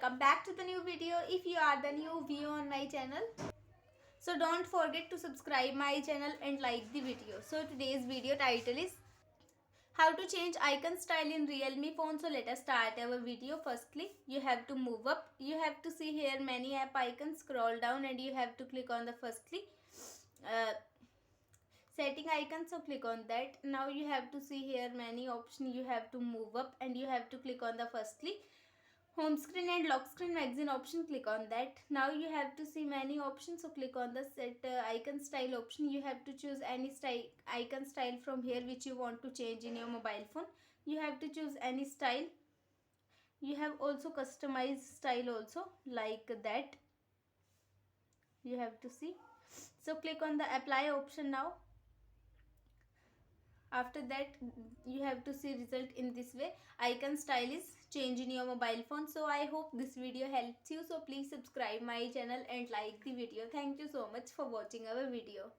welcome back to the new video. If you are the new viewer on my channel, so don't forget to subscribe my channel and like the video. So today's video title is how to change icon style in realme phone. So let us start our video. Firstly, you have to move up. You have to see here many app icons. Scroll down and you have to click on the firstly setting icon, so click on that. Now you have to see here many options. You have to move up and you have to click on the firstly home screen and lock screen magazine option. Click on that. Now you have to see many options, so click on the set icon style option. You have to choose any style icon style from here which you want to change in your mobile phone. You have to choose any style. You have also customized style also like that. You have to see, so click on the apply option. Now after that you have to see result in this way. Icon style is changed in your mobile phone. So I hope this video helps you. So please subscribe my channel and like the video. Thank you so much for watching our video.